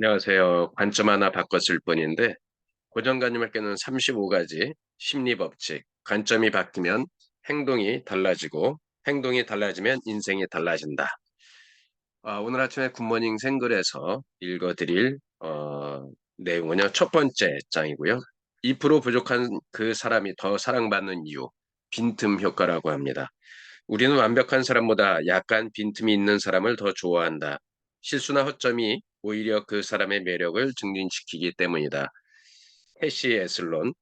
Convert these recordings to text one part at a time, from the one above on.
안녕하세요. 관점 하나 바꿨을 뿐인데, 고정관념학교는 35가지 심리법칙, 관점이 바뀌면 행동이 달라지고, 행동이 달라지면 인생이 달라진다. 오늘 아침에 굿모닝 생글에서 읽어드릴 내용은요. 첫 번째 장이고요. 2% 부족한 그 사람이 더 사랑받는 이유, 빈틈 효과라고 합니다. 우리는 완벽한 사람보다 약간 빈틈이 있는 사람을 더 좋아한다. 실수나 허점이 오히려 그 사람의 매력을 증진시키기 때문이다. 해시 에슬론.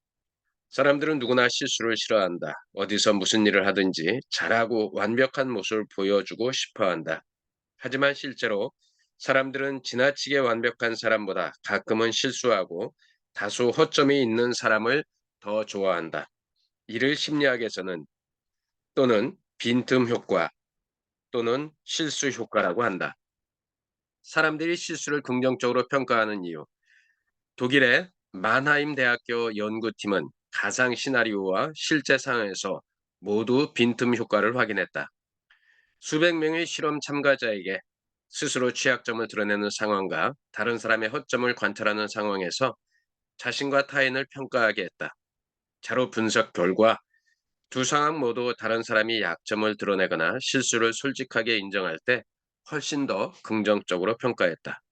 사람들은 누구나 실수를 싫어한다. 어디서 무슨 일을 하든지 잘하고 완벽한 모습을 보여주고 싶어 한다. 하지만 실제로 사람들은 지나치게 완벽한 사람보다 가끔은 실수하고 다소 허점이 있는 사람을 더 좋아한다. 이를 심리학에서는 또는 빈틈 효과 또는 실수 효과라고 한다. 사람들이 실수를 긍정적으로 평가하는 이유. 독일의 만하임 대학교 연구팀은 가상 시나리오와 실제 상황에서 모두 빈틈 효과를 확인했다. 수백 명의 실험 참가자에게 스스로 취약점을 드러내는 상황과 다른 사람의 허점을 관찰하는 상황에서 자신과 타인을 평가하게 했다. 자료 분석 결과 두 상황 모두 다른 사람이 약점을 드러내거나 실수를 솔직하게 인정할 때 훨씬 더 긍정적으로 평가했다.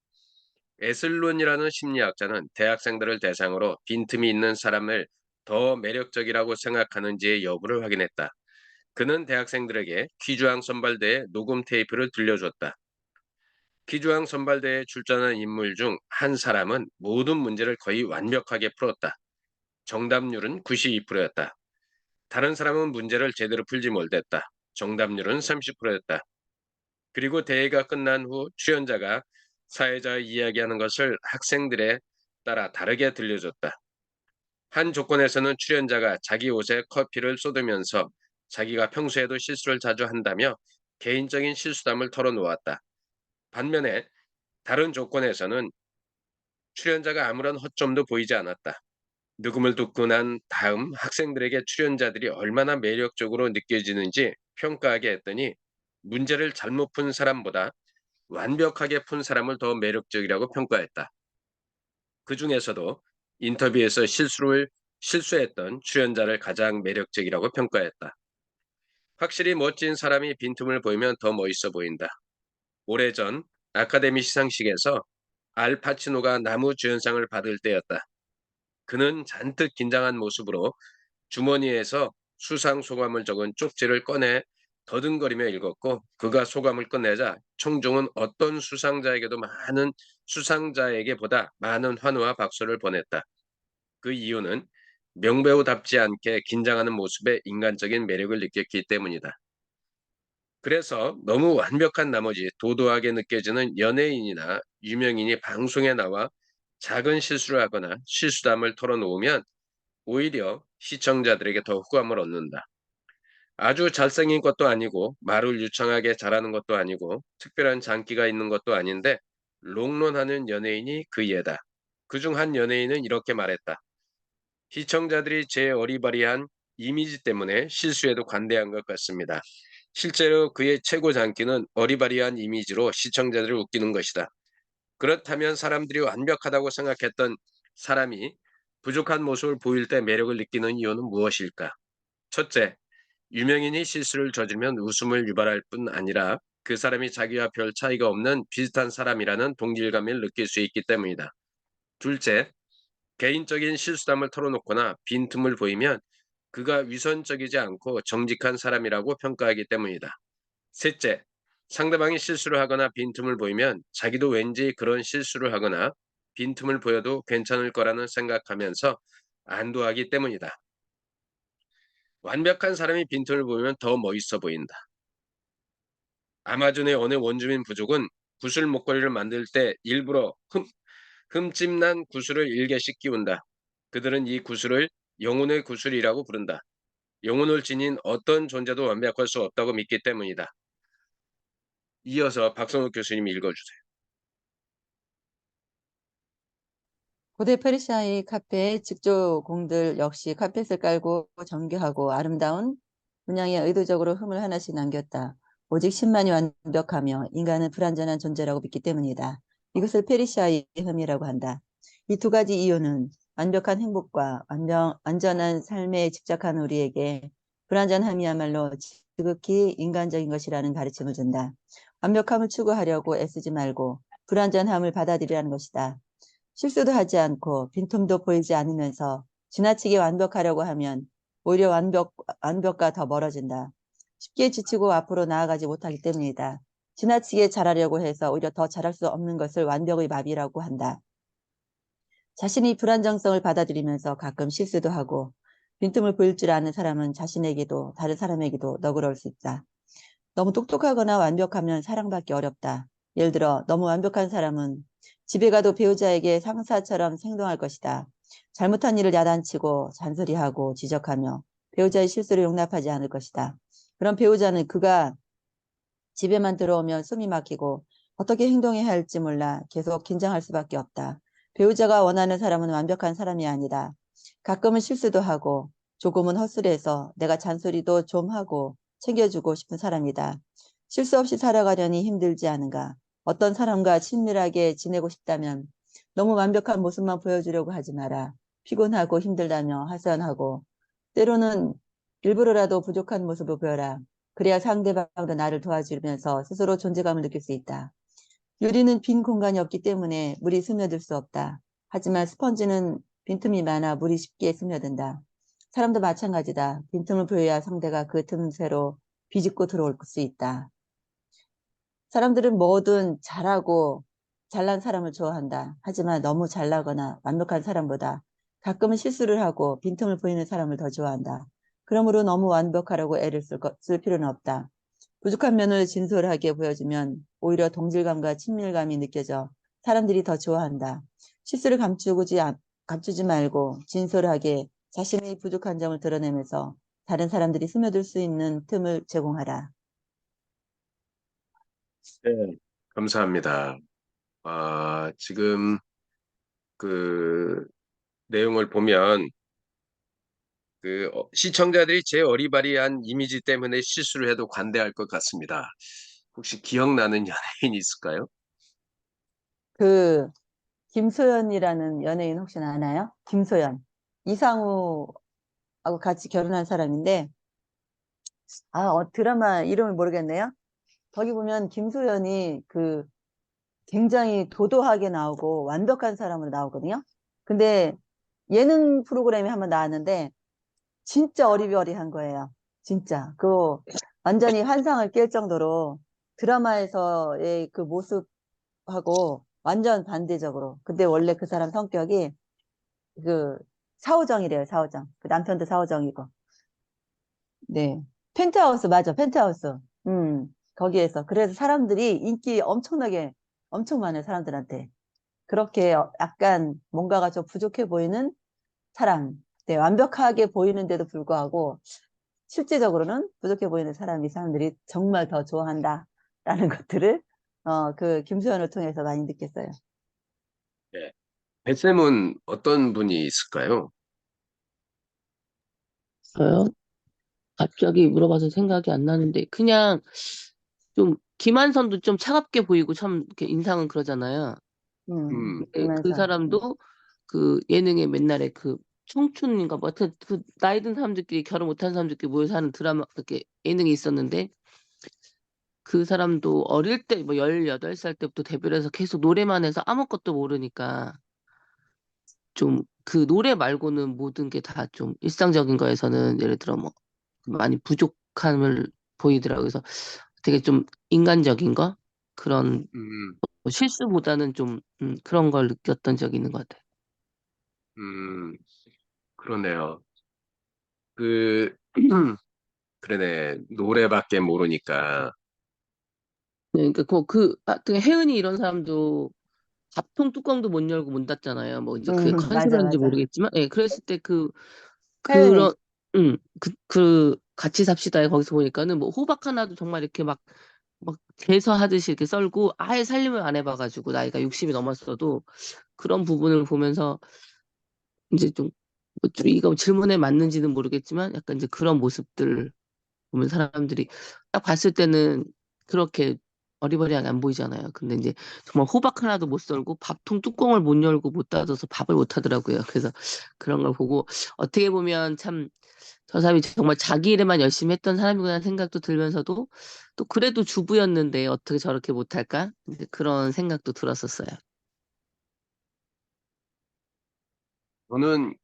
에슬론이라는 심리학자는 대학생들을 대상으로 빈틈이 있는 사람을 더 매력적이라고 생각하는지의 여부를 확인했다. 그는 대학생들에게 퀴즈왕 선발대의 녹음 테이프를 들려줬다. 퀴즈왕 선발대에 출전한 인물 중 한 사람은 모든 문제를 거의 완벽하게 풀었다. 정답률은 92%였다. 다른 사람은 문제를 제대로 풀지 못했다. 정답률은 30%였다. 그리고 대회가 끝난 후 출연자가 사회자의 이야기하는 것을 학생들에 따라 다르게 들려줬다. 한 조건에서는 출연자가 자기 옷에 커피를 쏟으면서 자기가 평소에도 실수를 자주 한다며 개인적인 실수담을 털어놓았다. 반면에 다른 조건에서는 출연자가 아무런 허점도 보이지 않았다. 녹음을 듣고 난 다음 학생들에게 출연자들이 얼마나 매력적으로 느껴지는지 평가하게 했더니 문제를 잘못 푼 사람보다 완벽하게 푼 사람을 더 매력적이라고 평가했다. 그 중에서도 인터뷰에서 실수했던 출연자를 가장 매력적이라고 평가했다. 확실히 멋진 사람이 빈틈을 보이면 더 멋있어 보인다. 오래전 아카데미 시상식에서 알 파치노가 나무 주연상을 받을 때였다. 그는 잔뜩 긴장한 모습으로 주머니에서 수상 소감을 적은 쪽지를 꺼내 더듬거리며 읽었고 그가 소감을 끝내자 청중은 어떤 수상자에게보다 많은 환호와 박수를 보냈다. 그 이유는 명배우답지 않게 긴장하는 모습에 인간적인 매력을 느꼈기 때문이다. 그래서 너무 완벽한 나머지 도도하게 느껴지는 연예인이나 유명인이 방송에 나와 작은 실수를 하거나 실수담을 털어놓으면 오히려 시청자들에게 더 호감을 얻는다. 아주 잘생긴 것도 아니고 말을 유창하게 잘하는 것도 아니고 특별한 장기가 있는 것도 아닌데 롱런하는 연예인이 그 예다. 그중 한 연예인은 이렇게 말했다. 시청자들이 제 어리바리한 이미지 때문에 실수에도 관대한 것 같습니다. 실제로 그의 최고 장기는 어리바리한 이미지로 시청자들을 웃기는 것이다. 그렇다면 사람들이 완벽하다고 생각했던 사람이 부족한 모습을 보일 때 매력을 느끼는 이유는 무엇일까? 첫째, 유명인이 실수를 저지르면 웃음을 유발할 뿐 아니라 그 사람이 자기와 별 차이가 없는 비슷한 사람이라는 동질감을 느낄 수 있기 때문이다. 둘째, 개인적인 실수담을 털어놓거나 빈틈을 보이면 그가 위선적이지 않고 정직한 사람이라고 평가하기 때문이다. 셋째, 상대방이 실수를 하거나 빈틈을 보이면 자기도 왠지 그런 실수를 하거나 빈틈을 보여도 괜찮을 거라는 생각하면서 안도하기 때문이다. 완벽한 사람이 빈틈을 보이면 더 멋있어 보인다. 아마존의 어느 원주민 부족은 구슬 목걸이를 만들 때 일부러 흠집난 구슬을 일개씩 끼운다. 그들은 이 구슬을 영혼의 구슬이라고 부른다. 영혼을 지닌 어떤 존재도 완벽할 수 없다고 믿기 때문이다. 이어서 박성욱 교수님이 읽어주세요. 고대 페르시아의 카페의 직조공들 역시 카펫을 깔고 정교하고 아름다운 문양에 의도적으로 흠을 하나씩 남겼다. 오직 신만이 완벽하며 인간은 불완전한 존재라고 믿기 때문이다. 이것을 페르시아의 흠이라고 한다. 이 두 가지 이유는 완벽한 행복과 완전한 삶에 집착한 우리에게 불완전함이야말로 지극히 인간적인 것이라는 가르침을 준다. 완벽함을 추구하려고 애쓰지 말고 불완전함을 받아들이라는 것이다. 실수도 하지 않고 빈틈도 보이지 않으면서 지나치게 완벽하려고 하면 오히려 완벽과 더 멀어진다. 쉽게 지치고 앞으로 나아가지 못하기 때문이다. 지나치게 잘하려고 해서 오히려 더 잘할 수 없는 것을 완벽의 마비라고 한다. 자신이 불안정성을 받아들이면서 가끔 실수도 하고 빈틈을 보일 줄 아는 사람은 자신에게도 다른 사람에게도 너그러울 수 있다. 너무 똑똑하거나 완벽하면 사랑받기 어렵다. 예를 들어 너무 완벽한 사람은 집에 가도 배우자에게 상사처럼 행동할 것이다. 잘못한 일을 야단치고 잔소리하고 지적하며 배우자의 실수를 용납하지 않을 것이다. 그런 배우자는 그가 집에만 들어오면 숨이 막히고 어떻게 행동해야 할지 몰라 계속 긴장할 수밖에 없다. 배우자가 원하는 사람은 완벽한 사람이 아니다. 가끔은 실수도 하고 조금은 헛술해서 내가 잔소리도 좀 하고 챙겨주고 싶은 사람이다. 실수 없이 살아가려니 힘들지 않은가? 어떤 사람과 친밀하게 지내고 싶다면 너무 완벽한 모습만 보여주려고 하지 마라. 피곤하고 힘들다며 하소연하고 때로는 일부러라도 부족한 모습을 보여라. 그래야 상대방도 나를 도와주면서 스스로 존재감을 느낄 수 있다. 유리는 빈 공간이 없기 때문에 물이 스며들 수 없다. 하지만 스펀지는 빈틈이 많아 물이 쉽게 스며든다. 사람도 마찬가지다. 빈틈을 보여야 상대가 그 틈새로 비집고 들어올 수 있다. 사람들은 뭐든 잘하고 잘난 사람을 좋아한다. 하지만 너무 잘나거나 완벽한 사람보다 가끔은 실수를 하고 빈틈을 보이는 사람을 더 좋아한다. 그러므로 너무 완벽하려고 애를 쓸 필요는 없다. 부족한 면을 진솔하게 보여주면 오히려 동질감과 친밀감이 느껴져 사람들이 더 좋아한다. 실수를 감추지 말고 진솔하게 자신의 부족한 점을 드러내면서 다른 사람들이 스며들 수 있는 틈을 제공하라. 네, 감사합니다. 지금 그 내용을 보면 시청자들이 제 어리바리한 이미지 때문에 실수를 해도 관대할 것 같습니다. 혹시 기억나는 연예인 있을까요? 그 김소연이라는 연예인 혹시 아나요? 김소연. 이상우하고 같이 결혼한 사람인데, 드라마 이름을 모르겠네요. 거기 보면 김소연이 굉장히 도도하게 나오고 완벽한 사람으로 나오거든요. 근데 예능 프로그램에 한번 나왔는데, 진짜 어리버리한 거예요. 진짜. 완전히 환상을 깰 정도로 드라마에서의 그 모습하고 완전 반대적으로. 근데 원래 그 사람 성격이 그 사오정이래요, 사오정. 그 남편도 사오정이고. 네. 펜트하우스, 맞아, 펜트하우스. 거기에서. 그래서 사람들이 인기 엄청 많아요, 사람들한테. 그렇게 약간 뭔가가 좀 부족해 보이는 사람. 네, 완벽하게 보이는데도 불구하고 실제적으로는 부족해 보이는 사람들이 정말 더 좋아한다라는 것들을 그 김수현을 통해서 많이 느꼈어요. 네. 뱃쌤은 어떤 분이 있을까요? 저요? 갑자기 물어봐서 생각이 안 나는데 그냥 좀 김한선도 좀 차갑게 보이고 참 이렇게 인상은 그러잖아요. 근데 그 김한선. 사람도 그 예능에 맨날에 그 청춘인가 뭐 하여튼 그 나이 든 사람들끼리 결혼 못한 사람들끼리 모여서 하는 드라마 그렇게 예능이 있었는데 그 사람도 어릴 때 뭐 18살 때부터 데뷔를 해서 계속 노래만 해서 아무것도 모르니까 좀 그 노래 말고는 모든 게 다 좀 일상적인 거에서는 예를 들어 뭐 많이 부족함을 보이더라고요. 그래서 되게 좀 인간적인 거? 그런 음, 뭐 실수보다는 좀 그런 걸 느꼈던 적이 있는 것 같아요. 음, 그러네요. 그, 그러네. 노래밖에 모르니까. 네, 그러니까 하여튼 혜은이 이런 사람도 밥통 뚜껑도 못 열고 문 닫잖아요. 뭐 이제 그게 맞아, 컨셉이었는지 맞아. 모르겠지만, 예, 그랬을 때 혜은이. 그런, 같이 삽시다에 거기서 보니까는 뭐 호박 하나도 정말 이렇게 막 대서하듯이 이렇게 썰고 아예 살림을 안 해봐가지고 나이가 60이 넘었어도 그런 부분을 보면서 이제 좀 이거 질문에 맞는지는 모르겠지만 약간 이제 그런 모습들 보면 사람들이 딱 봤을 때는 그렇게 어리버리하게 안 보이잖아요. 근데 이제 정말 호박 하나도 못 썰고 밥통 뚜껑을 못 열고 못 닫아서 밥을 못 하더라고요. 그래서 그런 걸 보고 어떻게 보면 참 저 사람이 정말 자기 일에만 열심히 했던 사람이구나 생각도 들면서도 또 그래도 주부였는데 어떻게 저렇게 못할까? 이제 그런 생각도 들었었어요. 저는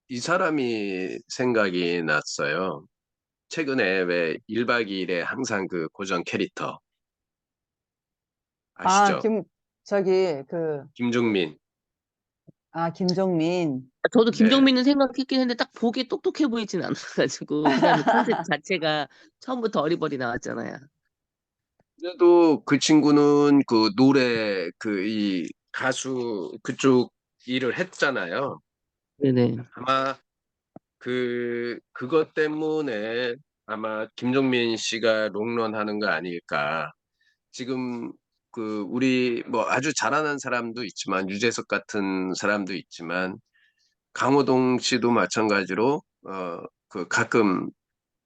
이 사람이 생각이 났어요. 최근에 왜 1박 2일에 항상 그 고정 캐릭터 아, 아시죠? 김종민. 김종민. 저도 네. 김종민은 생각했긴 했는데 딱 보기에 똑똑해 보이진 않아가지고 그다음에 컨셉 자체가 처음부터 어리버리 나왔잖아요. 그래도 그 친구는 그 노래 이 가수 그쪽 일을 했잖아요. 네네. 아마 그것 때문에 아마 김종민 씨가 롱런하는 거 아닐까. 지금 우리 뭐 아주 잘하는 사람도 있지만 유재석 같은 사람도 있지만 강호동 씨도 마찬가지로 가끔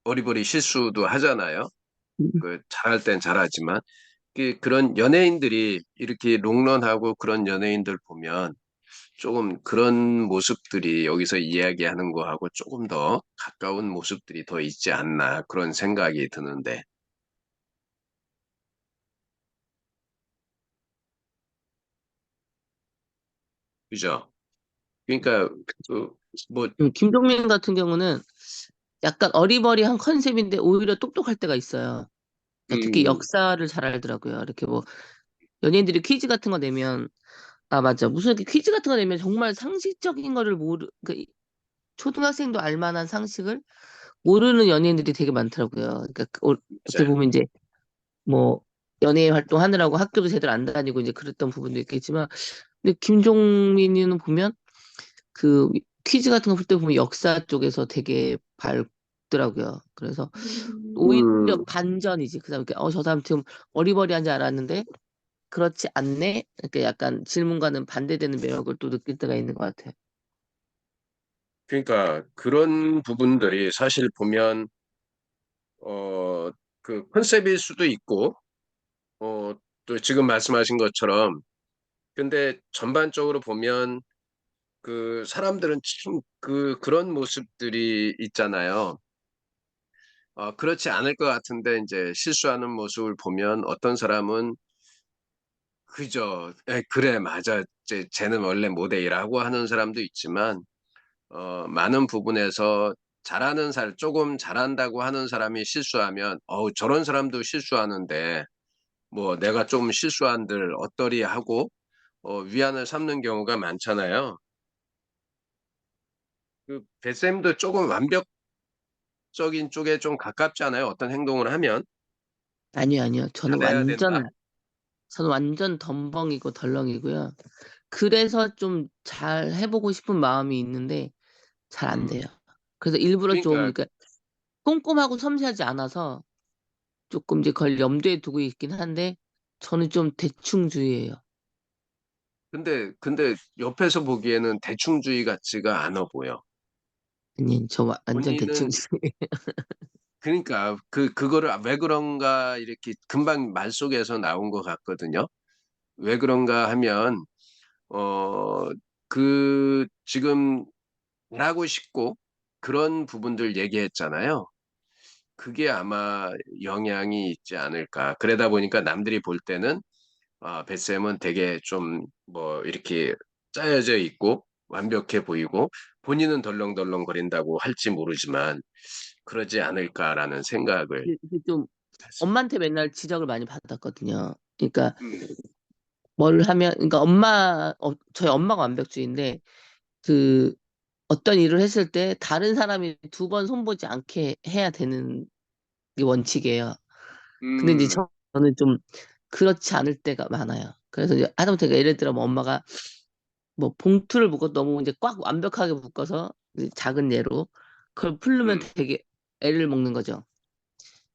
어리버리 실수도 하잖아요. 잘할 땐 잘하지만 그런 연예인들이 이렇게 롱런하고 그런 연예인들 보면 조금 그런 모습들이 여기서 이야기하는 거하고 조금 더 가까운 모습들이 더 있지 않나 그런 생각이 드는데 그죠? 그러니까 그, 뭐 김종민 같은 경우는 약간 어리버리한 컨셉인데 오히려 똑똑할 때가 있어요. 그러니까 특히 음, 역사를 잘 알더라고요. 이렇게 뭐 연예인들이 퀴즈 같은 거 내면 아 맞아 무슨 이렇게 퀴즈 같은 거 내면 정말 상식적인 거를 그러니까 초등학생도 알 만한 상식을 모르는 연예인들이 되게 많더라고요. 그러니까 어떻게 맞아요. 보면 이제 뭐 연예인 활동하느라고 학교도 제대로 안 다니고 이제 그랬던 부분도 있겠지만 근데 김종민이는 보면 그 퀴즈 같은 거 볼 때 보면 역사 쪽에서 되게 밝더라고요. 그래서 오히려 음, 반전이지. 그 사람 저 사람 지금 어리버리한 줄 알았는데 그렇지 않네. 이렇게 약간 질문과는 반대되는 매력을 또 느낄 때가 있는 것 같아요. 그러니까 그런 부분들이 사실 보면 어, 그 컨셉일 수도 있고 또 지금 말씀하신 것처럼 근데 전반적으로 보면 그 사람들은 참 그런 모습들이 있잖아요. 그렇지 않을 것 같은데 이제 실수하는 모습을 보면 어떤 사람은 그죠. 그래, 맞아. 쟤는 원래 모델이라고 하는 사람도 있지만 많은 부분에서 조금 잘한다고 하는 사람이 실수하면 저런 사람도 실수하는데 뭐 내가 좀 실수한들 어떠리 하고 위안을 삼는 경우가 많잖아요. 뱃쌤도 조금 완벽적인 쪽에 좀 가깝지 않아요? 어떤 행동을 하면 아니요, 아니요. 잘해야 된다. 저는 완전 덤벙이고 덜렁이고요. 그래서 좀 잘 해보고 싶은 마음이 있는데 잘 안 음. 돼요. 그래서 일부러 좀 그러니까 그러니까 꼼꼼하고 섬세하지 않아서 조금 이제 그걸 염두에 두고 있긴 한데 저는 좀 대충주의예요. 근데 옆에서 보기에는 대충주의 같지가 않아 보여. 아니, 저 완전 본인은 대충주의. 그러니까 그거를 왜 그런가 이렇게 금방 말 속에서 나온 것 같거든요. 왜 그런가 하면 어 지금 하고 싶고 그런 부분들 얘기했잖아요. 그게 아마 영향이 있지 않을까. 그러다 보니까 남들이 볼 때는 뱃쌤은 되게 좀 뭐 이렇게 짜여져 있고 완벽해 보이고 본인은 덜렁덜렁거린다고 할지 모르지만 그러지 않을까라는 생각을 이게 좀 했습니다. 엄마한테 맨날 지적을 많이 받았거든요. 그러니까 음, 뭘 하면 그러니까 저희 엄마가 완벽주의인데 그 어떤 일을 했을 때 다른 사람이 두 번 손보지 않게 해야 되는 게 원칙이에요. 근데 이제 음, 저는 좀 그렇지 않을 때가 많아요. 그래서 이제 하다못해 예를 들어 뭐 엄마가 뭐 봉투를 묶어 너무 이제 꽉 완벽하게 묶어서 이제 작은 예로 그걸 풀르면 음, 되게 애를 먹는 거죠.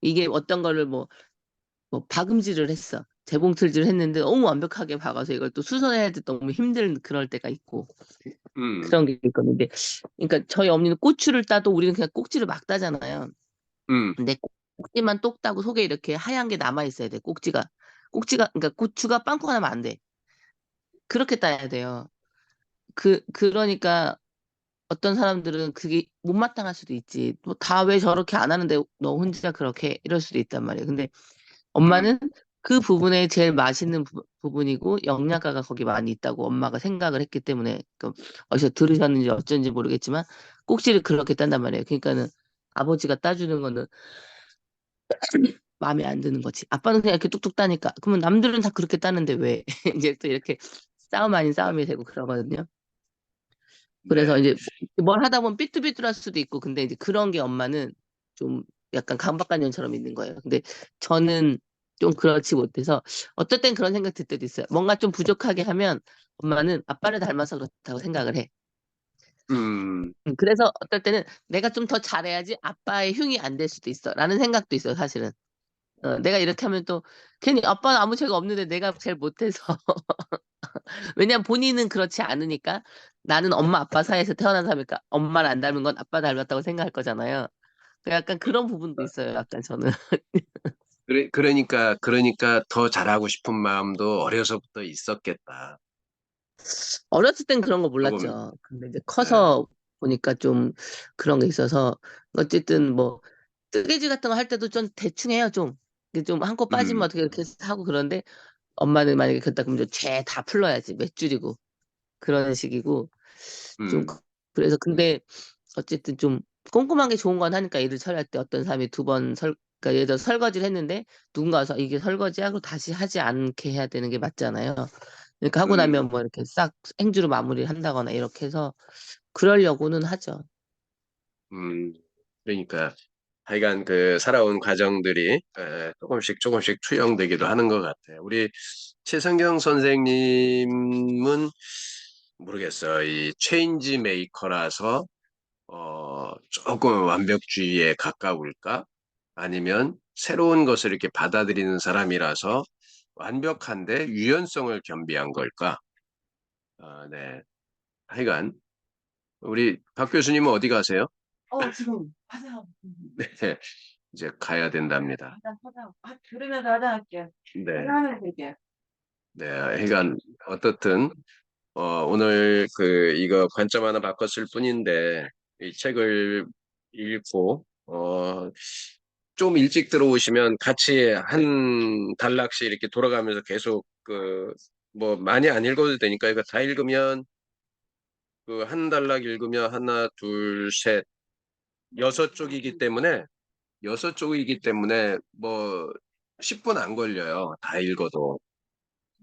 이게 어떤 거를 뭐 박음질을 했어. 재봉틀질을 했는데 너무 완벽하게 박아서 이걸 또 수선해야 돼 너무 힘든 그럴 때가 있고 음, 그런 게 있거든요. 근데 그러니까 저희 어머니는 고추를 따도 우리는 그냥 꼭지를 막 따잖아요. 음, 근데 꼭지만 똑 따고 속에 이렇게 하얀 게 남아 있어야 돼. 그러니까 고추가 빵꾸가 나면 안 돼. 그렇게 따야 돼요. 그러니까 어떤 사람들은 그게 못마땅할 수도 있지. 뭐 다 왜 저렇게 안 하는데 너 혼자 그렇게 이럴 수도 있단 말이에요. 근데 음, 엄마는 그 부분에 제일 맛있는 부분이고 영양가가 거기 많이 있다고 엄마가 생각을 했기 때문에 어디서 들으셨는지 어쩐지 모르겠지만 꼭지를 그렇게 딴단 말이에요. 그러니까는 아버지가 따주는 거는 마음에 안 드는 거지. 아빠는 그냥 이렇게 뚝뚝 따니까. 그러면 남들은 다 그렇게 따는데 왜? 이제 또 이렇게 싸움 아닌 싸움이 되고 그러거든요. 그래서 네. 이제 뭘 하다 보면 삐뚤삐뚤할 수도 있고, 근데 이제 그런 게 엄마는 좀 약간 강박관념처럼 있는 거예요. 근데 저는 좀 그렇지 못해서 어떨 땐 그런 생각 들 때도 있어요. 뭔가 좀 부족하게 하면 엄마는 아빠를 닮아서 그렇다고 생각을 해. 음, 그래서 어떨 때는 내가 좀 더 잘해야지 아빠의 흉이 안 될 수도 있어. 라는 생각도 있어요, 사실은. 내가 이렇게 하면 또 괜히 아빠는 아무 죄가 없는데 내가 제일 못해서. 왜냐면 본인은 그렇지 않으니까 나는 엄마 아빠 사이에서 태어난 사람이니까 엄마를 안 닮은 건 아빠 닮았다고 생각할 거잖아요. 약간 그런 부분도 있어요. 약간 저는. 그러니까 더 잘하고 싶은 마음도 어려서부터 있었겠다. 어렸을 땐 그런 거 조금, 몰랐죠. 근데 이제 예, 커서 보니까 좀 그런 게 있어서 어쨌든 뭐 뜨개질 같은 거 할 때도 좀 대충 해요. 좀. 이게 좀 한 코 빠지면 음, 어떻게 이렇게 하고 그런데 엄마는 만약에 그랬다 그러면 죄 다 풀러야지. 몇 줄이고. 그런 식이고. 좀 음, 그래서 근데 어쨌든 좀 꼼꼼한 게 좋은 건 하니까 일을 처리할 때 어떤 사람이 그러니까 예를 들어 설거지를 했는데 누군가 와서 이게 설거지야? 하고 다시 하지 않게 해야 되는 게 맞잖아요. 그러니까 하고 음, 나면 뭐 이렇게 싹 행주로 마무리를 한다거나 이렇게 해서 그러려고는 하죠. 음. 그러니까 하여간 그 살아온 과정들이 조금씩 투영되기도 하는 것 같아요. 우리 최성경 선생님은 모르겠어요. 이 체인지 메이커라서 조금 완벽주의에 가까울까? 아니면 새로운 것을 이렇게 받아들이는 사람이라서 완벽한데 유연성을 겸비한 걸까? 네. 하여간 우리 박 교수님은 어디 가세요? 지금 화장, 네, 이제 가야 된답니다. 들으면서 화장할게. 네, 화장하면 되게. 네. 하여간 어떻든 오늘 이거 관점 하나 바꿨을 뿐인데 이 책을 읽고 좀 일찍 들어오시면 같이 한 단락씩 이렇게 돌아가면서 계속 뭐 많이 안 읽어도 되니까 이거 다 읽으면 한 단락 읽으면 하나, 둘, 셋, 여섯 쪽이기 때문에 뭐 10분 안 걸려요. 다 읽어도.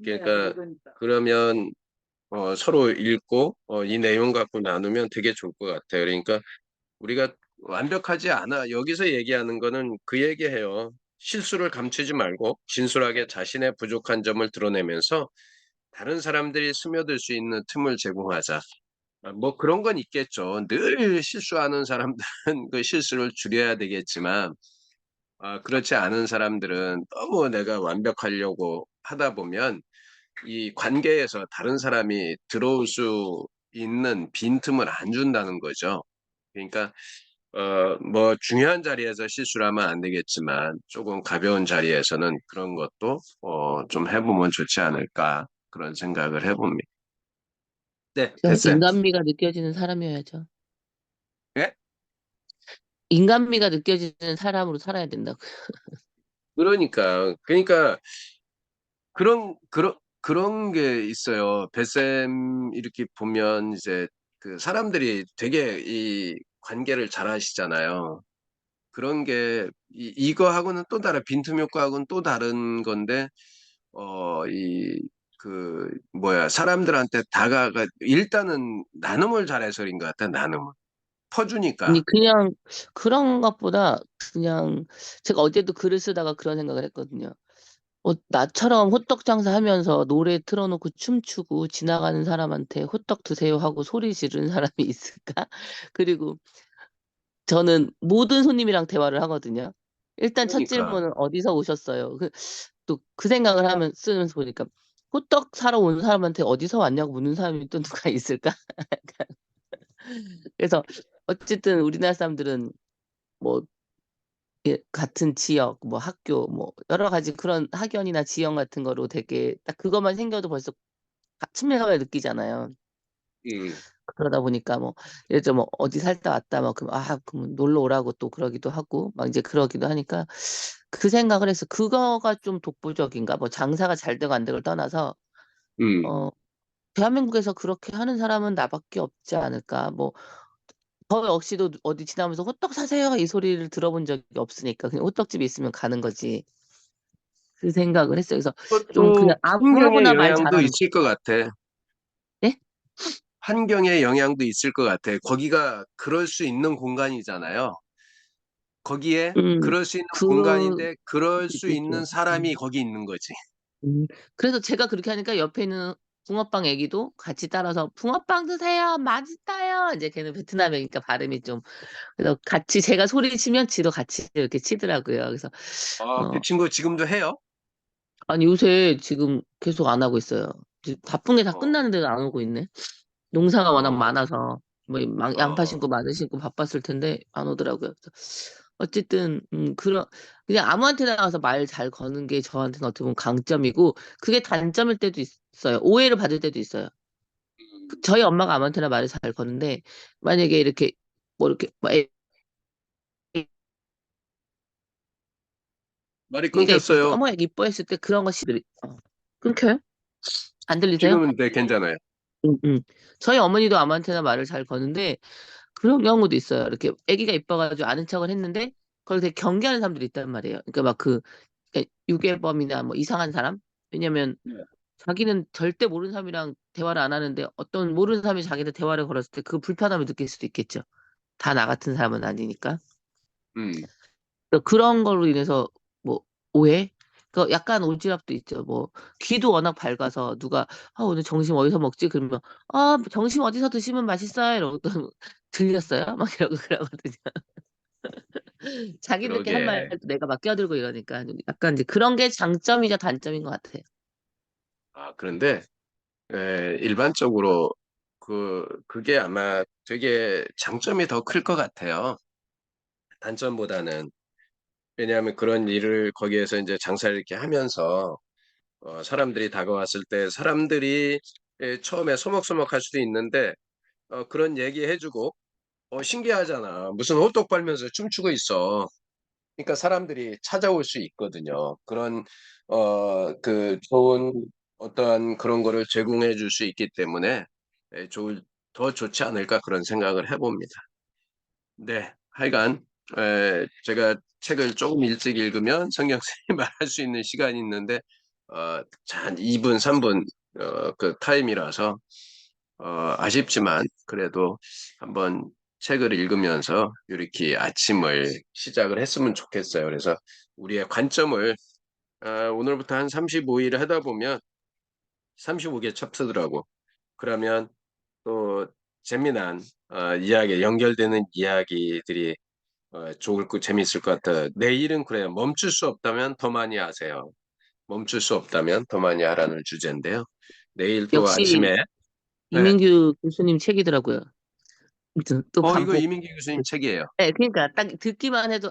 그러니까 그러니까. 그러면 서로 읽고 이 내용 갖고 나누면 되게 좋을 것 같아요. 그러니까 우리가 완벽하지 않아. 여기서 얘기하는 거는 그 얘기해요. 실수를 감추지 말고 진솔하게 자신의 부족한 점을 드러내면서 다른 사람들이 스며들 수 있는 틈을 제공하자. 뭐 그런 건 있겠죠. 늘 실수하는 사람들은 그 실수를 줄여야 되겠지만 그렇지 않은 사람들은 너무 내가 완벽하려고 하다 보면 이 관계에서 다른 사람이 들어올 수 있는 빈틈을 안 준다는 거죠. 그러니까 뭐 중요한 자리에서 실수를 하면 안 되겠지만 조금 가벼운 자리에서는 그런 것도 좀 해보면 좋지 않을까 그런 생각을 해봅니다. 네, 됐어요. 인간미가 느껴지는 사람이어야죠. 예? 인간미가 느껴지는 사람으로 살아야 된다고. 그러니까 그런 게 있어요. 뱃셈 이렇게 보면 이제 그 사람들이 되게 이 관계를 잘 하시잖아요. 그런 게 이거하고는 또 다른 빈틈 효과하고는 또 다른 건데 뭐야 사람들한테 다가가 일단은 나눔을 잘해서인 것 같아. 나눔을 아니 퍼주니까. 그냥 그런 것보다 그냥 제가 어제도 글을 쓰다가 그런 생각을 했거든요. 나처럼 호떡 장사하면서 노래 틀어놓고 춤추고 지나가는 사람한테 호떡 드세요 하고 소리 지르는 사람이 있을까? 그리고 저는 모든 손님이랑 대화를 하거든요. 일단 첫 그러니까 질문은 어디서 오셨어요? 또 그 생각을 쓰면서 보니까 호떡 사러 온 사람한테 어디서 왔냐고 묻는 사람이 또 누가 있을까? 그래서 어쨌든 우리나라 사람들은 뭐 같은 지역, 뭐 학교, 뭐 여러 가지 그런 학연이나 지형 같은 거로 되게 딱 그것만 생겨도 벌써 친밀감을 느끼잖아요. 음, 그러다 보니까 뭐 예를 들어 뭐 어디 살다 왔다 막 그럼 놀러 오라고 또 그러기도 하고 막 이제 그러기도 하니까 그 생각을 해서 그거가 좀 독보적인가 뭐 장사가 잘 되고 안 되고를 떠나서 음. 어 대한민국에서 그렇게 하는 사람은 나밖에 없지 않을까 뭐 저 역시도 어디 지나면서 호떡 사세요 이 소리를 들어본 적이 없으니까 그냥 호떡집이 있으면 가는 거지 그 생각을 했어요. 그래서 좀 그냥 그것도 환경의 아무나 말 영향도 잘하는 있을 것 같아. 예? 환경의 영향도 있을 것 같아. 거기가 그럴 수 있는 공간이잖아요. 거기에 음 그럴 수 있는 그럴 공간인데 그럴 수 수 있는 있겠죠. 사람이 거기 있는 거지. 음. 그래서 제가 그렇게 하니까 옆에 있는 붕어빵 애기도 같이 따라서 "붕어빵 드세요. 맛있어요." 인제 걔는 베트남 애니까 발음이 좀 그래서 같이 제가 소리 치면 지도 같이 이렇게 치더라고요. 그래서 그 어 친구 지금도 해요? 아니 요새 지금 계속 안 하고 있어요. 이제 바쁜 게 다 어, 끝났는데도 안 오고 있네. 농사가 워낙 어, 많아서 뭐 양파 어. 심고 마늘 심고 바빴을 텐데 안 오더라고요. 그래서 어쨌든 그런 그냥 아무한테나 가서 말 잘 거는 게 저한테는 어떻게 보면 강점이고 그게 단점일 때도 있어요. 오해를 받을 때도 있어요. 저희 엄마가 아무한테나 말을 잘 거는데 만약에 이렇게 뭐 이렇게 뭐 말이 애기가 이쁠 때 끊겼어요. "어머 애기 이뻐." 했을 때 그런 거 끊겨요? 안 들리세요? 지금은 네, 괜찮아요. 음음. 저희 어머니도 아무한테나 말을 잘 거는데 그런 경우도 있어요. 이렇게 아기가 이뻐 가지고 아는 척을 했는데 그걸 되게 경계하는 사람들이 있단 말이에요. 그러니까 막 유괴범이나 뭐 이상한 사람? 왜냐면 네. 자기는 절대 모르는 사람이랑 대화를 안 하는데 어떤 모르는 사람이 자기한테 대화를 걸었을 때 그 불편함을 느낄 수도 있겠죠. 다 나 같은 사람은 아니니까. 음, 그런 걸로 인해서 뭐 오해? 약간 오지랖도 있죠. 뭐 귀도 워낙 밝아서 누가 "아 오늘 점심 어디서 먹지?" 그러면 "아 점심 어디서 드시면 맛있어요." 이러고 또 "들렸어요?" 막 이러고 그러거든요. 자기들끼리 한 그러게. 말도 내가 막 끼어들고 이러니까 좀 약간 이제 그런 게 장점이자 단점인 것 같아요. 그런데 일반적으로 그게 아마 되게 장점이 더 클 것 같아요. 단점보다는. 왜냐하면 그런 일을 거기에서 이제 장사를 이렇게 하면서 사람들이 다가왔을 때 사람들이 처음에 소먹소먹할 수도 있는데 그런 얘기해주고 신기하잖아. 무슨 호떡 빨면서 춤추고 있어. 그러니까 사람들이 찾아올 수 있거든요. 그런 그 좋은 어떠한 그런 거를 제공해 줄 수 있기 때문에 더 좋지 않을까 그런 생각을 해봅니다. 네, 하여간 제가 책을 조금 일찍 읽으면 성경 선생님이 말할 수 있는 시간이 있는데 한 2분, 3분 그 타임이라서 아쉽지만 그래도 한번 책을 읽으면서 이렇게 아침을 시작을 했으면 좋겠어요. 그래서 우리의 관점을 오늘부터 한 35일 하다 보면 35개 챕터더라고. 그러면 또 재미난 이야기, 연결되는 이야기들이 재미있을 것 같아요. 내일은 그래요. 멈출 수 없다면 더 많이 하세요. 멈출 수 없다면 더 많이 하라는 주제인데요. 내일 또 역시 아침에 네. 이민규 교수님 책이더라고요. 또 이거 반복. 이민기 교수님 책이에요. 네, 그러니까 딱 듣기만 해도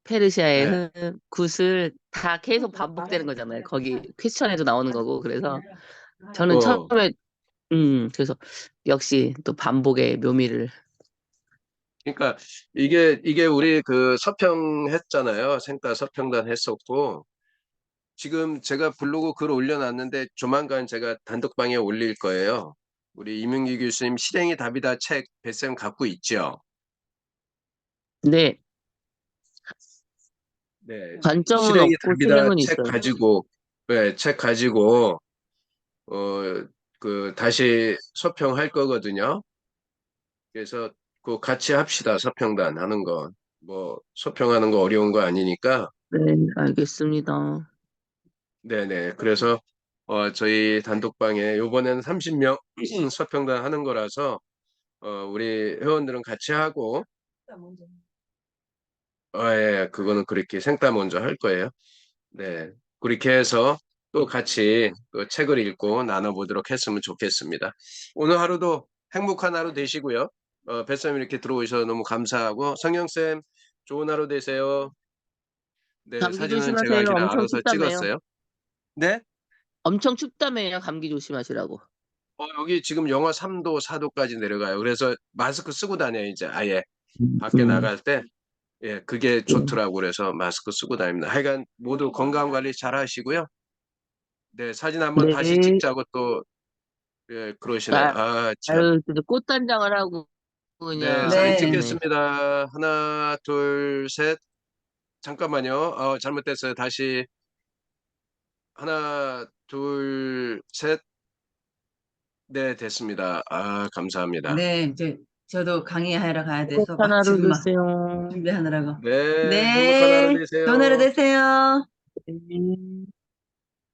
페르시아의 네. 굿을 다 계속 반복되는 거잖아요. 거기 퀘스천에도 나오는 거고 그래서 저는 어, 처음에 그래서 역시 또 반복의 묘미를 그러니까 이게 우리 그 서평 했잖아요. 생과 서평단 했었고 지금 제가 블로그 글 올려놨는데 조만간 제가 단독방에 올릴 거예요. 우리 이민기 교수님 실행이 답이다 책 베스트셀러 갖고 있죠. 네, 네, 관점은 실행이 없고 답이다 실행은 책 있어요. 가지고 책 가지고 다시 서평할 거거든요. 그래서 그 같이 합시다. 서평단 하는 거. 뭐 서평하는 거 어려운 거 아니니까. 네, 알겠습니다. 네네. 그래서 저희 단독방에 요번에는 30명 서평단 하는 거라서 우리 회원들은 같이 하고 예, 그거는 그렇게 생따 먼저 할 거예요. 네. 그렇게 해서 또 같이 그 책을 읽고 나눠보도록 했으면 좋겠습니다. 오늘 하루도 행복한 하루 되시고요. 뱃쌤 이렇게 들어오셔서 너무 감사하고 성영쌤 좋은 하루 되세요. 네, 감기 사진은 제가 조심하세요. 그냥 엄청 알아서 춥다며요. 찍었어요. 네? 엄청 춥다며요. 감기 조심하시라고. 여기 지금 영하 3도, 4도까지 내려가요. 그래서 마스크 쓰고 다녀요, 이제 아예. 밖에 나갈 때. 예, 그게 좋더라고. 그래서 마스크 쓰고 다닙니다. 하여간 모두 건강 관리 잘 하시고요. 네, 사진 한번 다시 네. 찍자고 또, 예, 그러시네요. 아, 참. 아유, 진짜 꽃단장을 하고 네, 그냥 사진 네. 네. 찍겠습니다. 하나, 둘, 셋. 잠깐만요. 잘못됐어요. 다시. 하나, 둘, 셋. 네, 됐습니다. 아, 감사합니다. 네, 저도 강의하러 가야 돼서 행복한 막 하루 지금 막 되세요. 준비하느라고. 네, 행복한 하루 네, 좋은 하루 되세요. 되세요. 네.